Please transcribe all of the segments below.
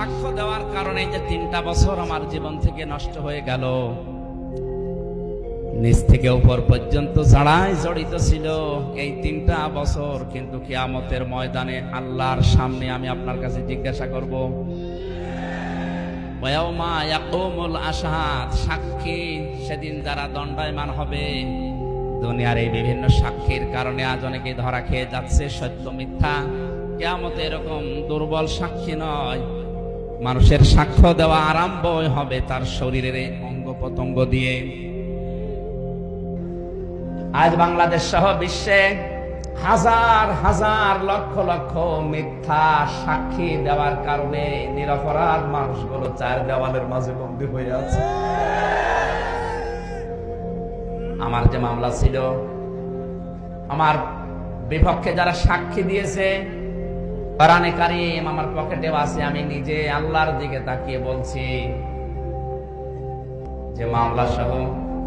সাক্ষ্য দেওয়ার কারণে যে 3টা বছর আমার জীবন থেকে নষ্ট হয়ে গেল, নিচ থেকে উপর পর্যন্ত যারাই জড়িত ছিল এই 3টা বছর, কিন্তু কিয়ামতের ময়দানে আল্লাহর সামনে আমি আপনার কাছে জিজ্ঞাসা করব, ওয়ায়াউমা ইয়াকুমুল আশহাদ, সাক্ষী সেদিন যারা দণ্ডায়মান হবে। দুনিয়ার এই বিভিন্ন সাক্ষীর কারণে আজ অনেকে ধরা খেয়ে যাচ্ছে, সত্য মিথ্যা। কিয়ামতে এরকম দুর্বল সাক্ষী নয়, মানুষের সাক্ষ্য দেওয়া আরম্ভ হবে তার শরীরের অঙ্গ প্রত্যঙ্গ দিয়ে। আজ বাংলাদেশ সহ বিশ্বে হাজার হাজার লক্ষ লক্ষ মিথ্যা সাক্ষী দেওয়ার কারণে নিরপরাধ মানুষগুলো 4 দেওয়ালের মাঝে বন্দী হয়ে আছে। আমার যে মামলা ছিল, আমার বিপক্ষে যারা সাক্ষী দিয়েছে, কোরআনে কারীম আমার পকেটেও আছে, আমি নিজে আল্লাহর দিকে তাকিয়ে বলছি যে মামলা সহ,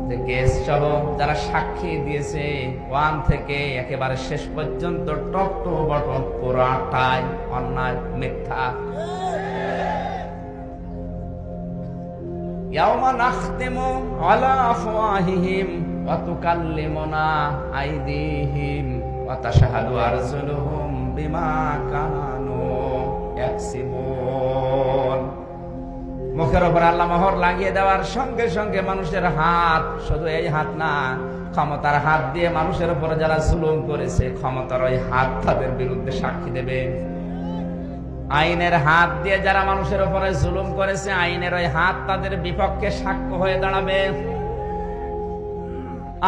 যে কেস সহ যারা সাক্ষী দিয়েছে 1 থেকে একেবারে শেষ পর্যন্ত টপ টু বটম পুরাটাই অন্যায় মিথ্যা। ইয়াউমা নাখতিমু আলা আফওয়াহিহিম ওয়া তুকাল্লিমুনা আইদিহিম ওয়া তাশহাদু আরজুলুহুম বিমা কানু ইয়াকসিবুন। মুখের উপর আল্লাহ মোহর লাগিয়ে দেওয়ার সঙ্গে সঙ্গে মানুষের হাত, শুধু এই হাত না, ক্ষমতার হাত দিয়ে মানুষের উপরে যারা জুলুম করেছে, ক্ষমতার ওই হাত তাদের বিরুদ্ধে সাক্ষী দেবে। আইনের হাত দিয়ে যারা মানুষের উপরে জুলুম করেছে, আইনের ওই হাত তাদের বিপক্ষে সাক্ষ্য হয়ে দাঁড়াবে।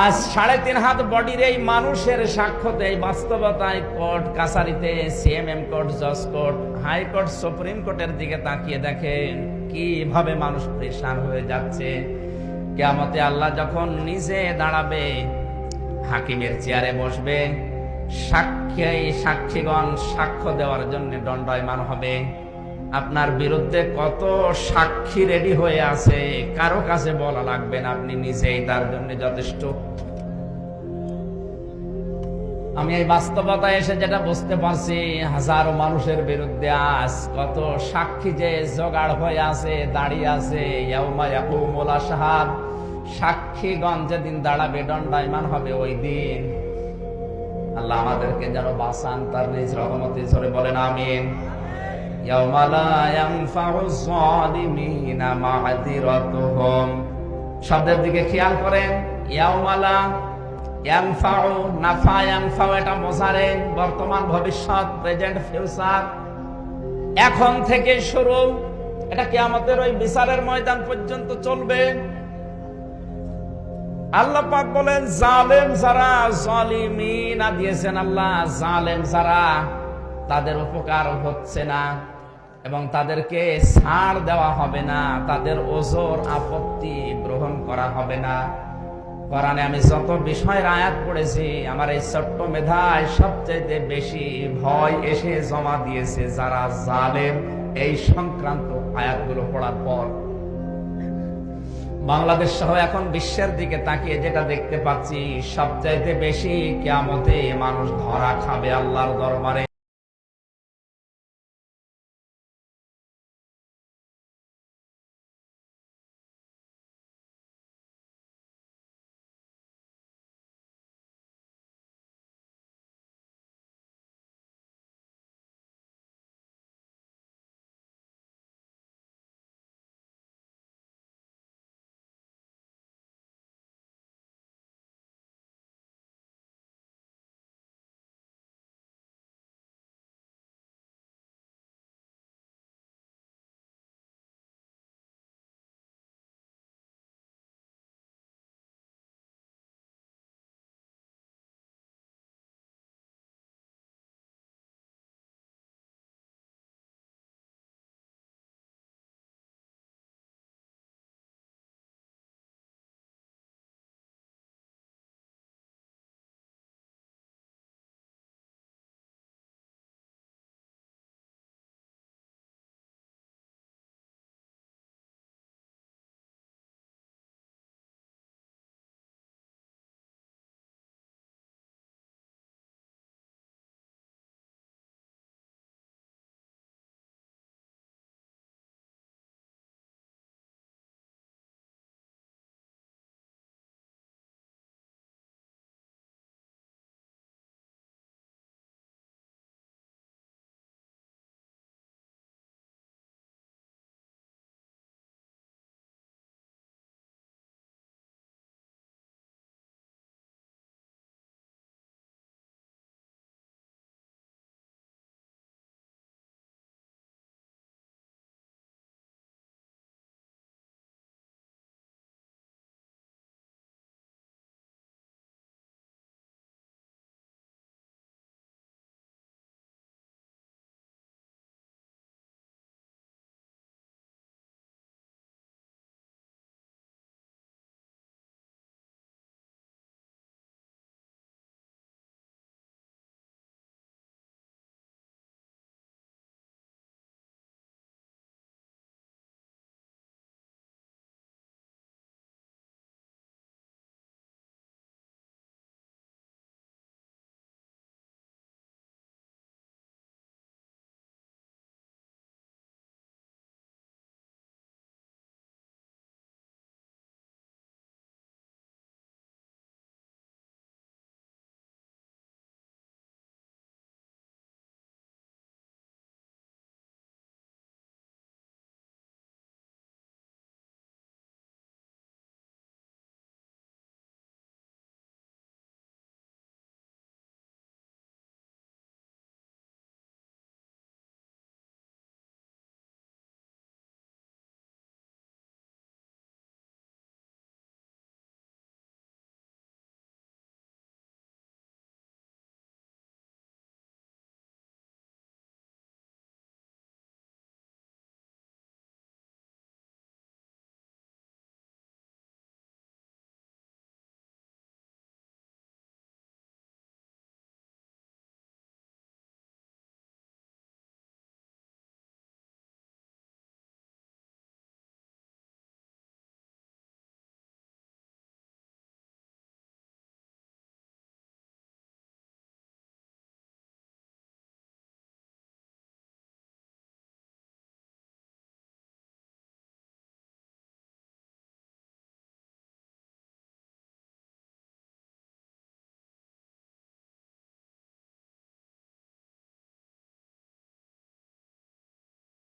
আজ 3.5 হাত বডির এই মানুষের সাক্ষ্যতে এই বাস্তবতায় কোর্ট কাছারিতে, সিএমএম কোর্ট, জজ কোর্ট, হাইকোর্ট, সুপ্রিম কোর্টের দিকে তাকিয়ে দেখেন কিভাবে মানুষ পরেশান হয়ে যাচ্ছে। কিয়ামতে আল্লাহ যখন নিজে দাঁড়াবে, হাকিমের চেয়ারে বসবে, সাক্ষীগণ সাক্ষ্য দেওয়ার জন্য দণ্ডায়মান হবে। আপনার বিরুদ্ধে কত সাক্ষী রেডি হয়ে আছে, কারো কাছে বলা লাগবে না, আপনি নিজেই তার জন্য যথেষ্ট। আমি এই বাস্তবতা এসে যেটা বুঝতে পারছি, হাজারো মানুষের বিরুদ্ধে আজ কত সাক্ষী যে জোগাড় হয়ে আছে, দাঁড়িয়ে আছে। ইয়াউমা ইয়াকুমুল আশহাদ, সাক্ষীগণ যেদিন দাঁড়াবে, দণ্ডায়মান হবে ওই দিন। আল্লাহ আমাদেরকে যেন বাঁচান তার নিজ রহমতে, জোরে বলেন আমিন। ইয়াউমা লা ইয়ানফাউয যালিমিনা মা'যিরাতুহুম, শব্দের দিকে খেয়াল করেন। ইয়াউমা লা ইয়ানফাউ, নাফা ইয়ানফাউ এটা মোজারে, বর্তমান ভবিষ্যৎ, প্রেজেন্ট ফিউচার, এখন থেকে শুরু। এটা কিয়ামতের ওই বিচারের ময়দান পর্যন্ত চলবে। আল্লাহ পাক বলেন, জালেম যারা, জালিমিনা দিয়েছেন আল্লাহ, জালেম যারা, তাদের উপকার হচ্ছে না এবং তাদেরকে ছাড় দেওয়া হবে না, তাদের ওজর আপত্তি গ্রহণ করা হবে না। কোরআনে আমি যত বিষয়ের আয়াত পড়েছি, আমার এই ছোট্ট মেধায় সবচেয়ে বেশি ভয় এসে জমা দিয়েছে যারা জালেম, এই সংক্রান্ত আয়াতগুলো পড়ার পর। বাংলাদেশ সহ এখন বিশ্বের দিকে তাকিয়ে যেটা দেখতে পাচ্ছি, সবচাইতে বেশি কিয়ামতে মানুষ ধরা খাবে আল্লাহর দরবারে।